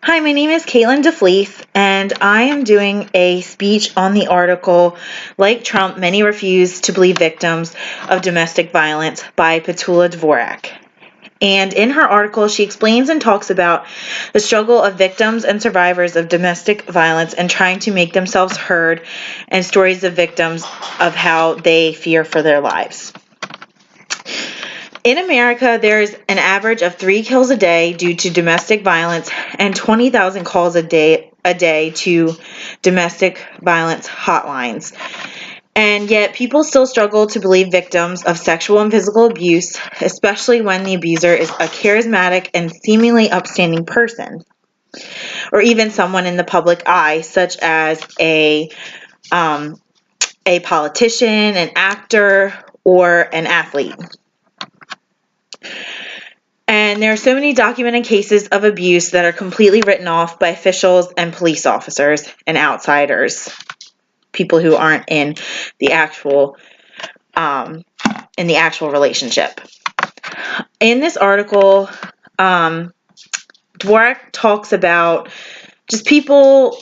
Hi, my name is Caitlin DeFleece, and I am doing a speech on the article, Like Trump, Many Refuse to Believe Victims of Domestic Violence by Petula Dvorak. And in her article, she explains and talks about the struggle of victims and survivors of domestic violence and trying to make themselves heard, and stories of victims of how they fear for their lives. In America, there's an average of 3 kills a day due to domestic violence and 20,000 calls a day to domestic violence hotlines. And yet people still struggle to believe victims of sexual and physical abuse, especially when the abuser is a charismatic and seemingly upstanding person, or even someone in the public eye, such as a politician, an actor, or an athlete. And there are so many documented cases of abuse that are completely written off by officials and police officers and outsiders, people who aren't in the actual relationship. In this article, Dvorak talks about just people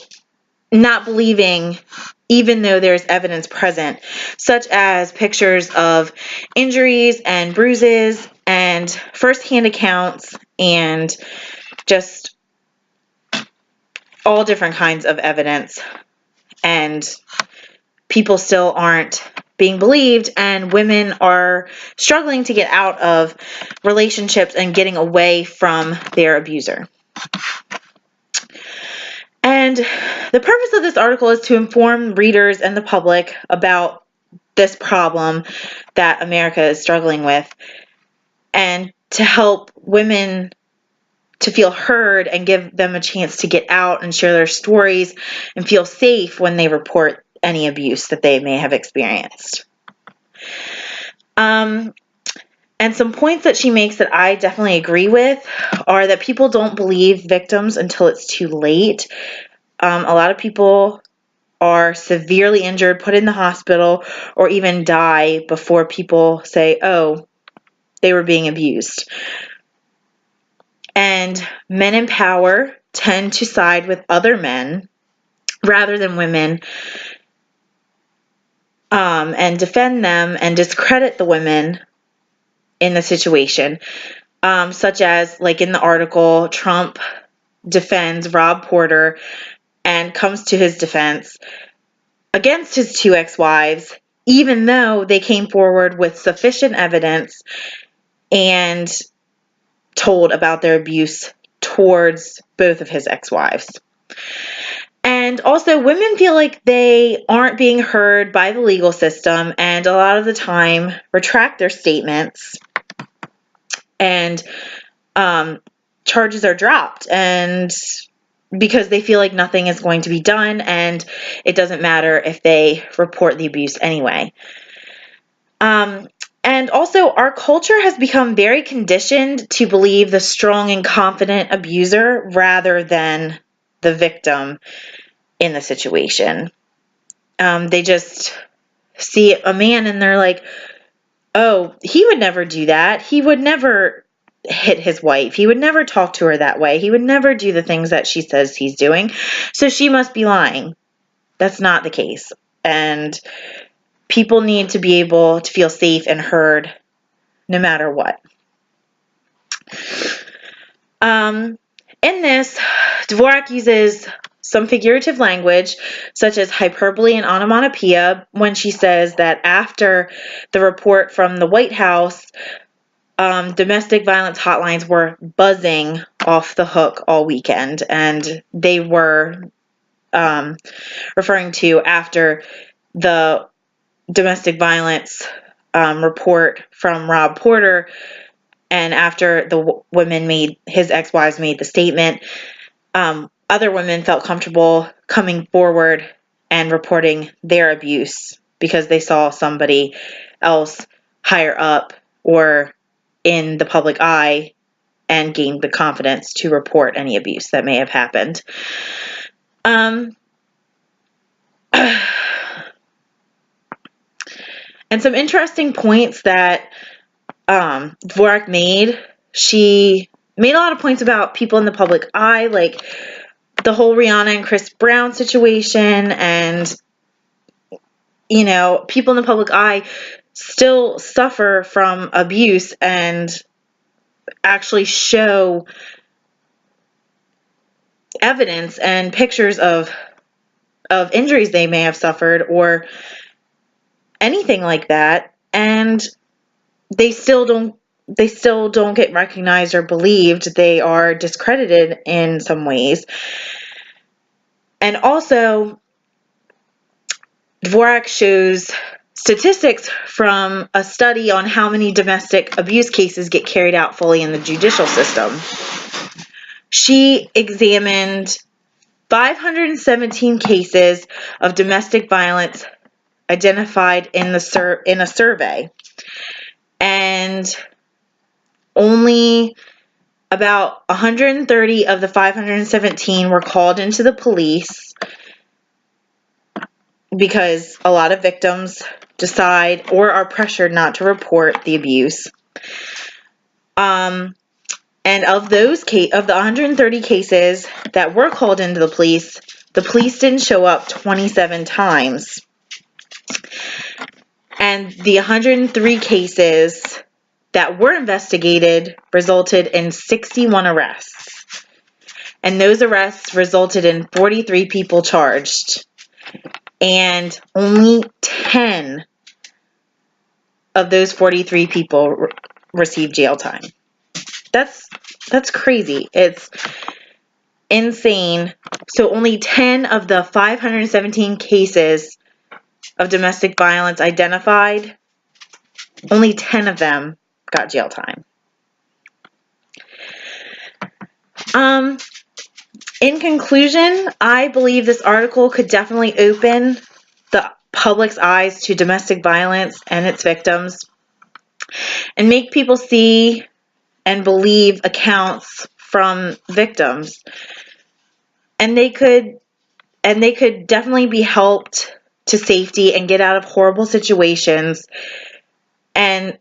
not believing even though there's evidence present, such as pictures of injuries and bruises and firsthand accounts and just all different kinds of evidence. And people still aren't being believed, and women are struggling to get out of relationships and getting away from their abuser. And the purpose of this article is to inform readers and the public about this problem that America is struggling with, and to help women to feel heard and give them a chance to get out and share their stories and feel safe when they report any abuse that they may have experienced. And some points that she makes that I definitely agree with are that people don't believe victims until it's too late. A lot of people are severely injured, put in the hospital, or even die before people say, oh, they were being abused. And men in power tend to side with other men rather than women, and defend them and discredit the women in the situation, such as, like in the article, Trump defends Rob Porter and comes to his defense against his 2 ex-wives, even though they came forward with sufficient evidence and told about their abuse towards both of his ex-wives. And also, women feel like they aren't being heard by the legal system, and a lot of the time retract their statements, and charges are dropped, and because they feel like nothing is going to be done, and it doesn't matter if they report the abuse anyway. And also, our culture has become very conditioned to believe the strong and confident abuser rather than the victim in the situation. They just see a man and they're like, oh, he would never do that. He would never hit his wife. He would never talk to her that way. He would never do the things that she says he's doing. So she must be lying. That's not the case. And people need to be able to feel safe and heard no matter what. In this, Dvorak uses some figurative language, such as hyperbole and onomatopoeia, when she says that after the report from the White House, domestic violence hotlines were buzzing off the hook all weekend, and they were referring to after the domestic violence report from Rob Porter, and after his ex-wives made the statement, other women felt comfortable coming forward and reporting their abuse because they saw somebody else higher up or in the public eye and gained the confidence to report any abuse that may have happened. And some interesting points that Dvorak made, she made a lot of points about people in the public eye, like the whole Rihanna and Chris Brown situation, and, you know, people in the public eye still suffer from abuse and actually show evidence and pictures of injuries they may have suffered or anything like that, and they still don't get recognized or believed. They are discredited in some ways. And also, Dvorak shows statistics from a study on how many domestic abuse cases get carried out fully in the judicial system. She examined 517 cases of domestic violence identified in a survey, and only about 130 of the 517 were called into the police, because a lot of victims decide or are pressured not to report the abuse. And of the 130 cases that were called into the police didn't show up 27 times. And the 103 cases that were investigated resulted in 61 arrests. And those arrests resulted in 43 people charged. And only 10 of those 43 people received jail time. That's crazy. It's insane. So only 10 of the 517 cases of domestic violence identified, only 10 of them got jail time. In conclusion, I believe this article could definitely open the public's eyes to domestic violence and its victims, and make people see and believe accounts from victims. And they could definitely be helped to safety and get out of horrible situations. And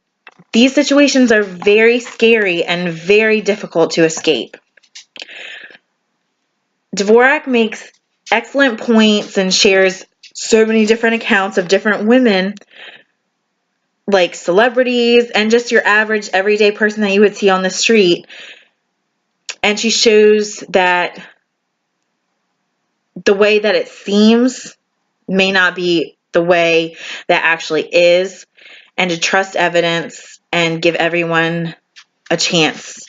these situations are very scary and very difficult to escape. Dvorak makes excellent points and shares so many different accounts of different women, like celebrities and just your average everyday person that you would see on the street. And she shows that the way that it seems may not be the way that actually is, and to trust evidence and give everyone a chance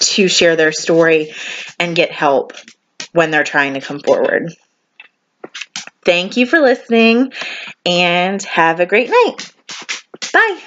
to share their story and get help when they're trying to come forward. Thank you for listening, and have a great night. Bye.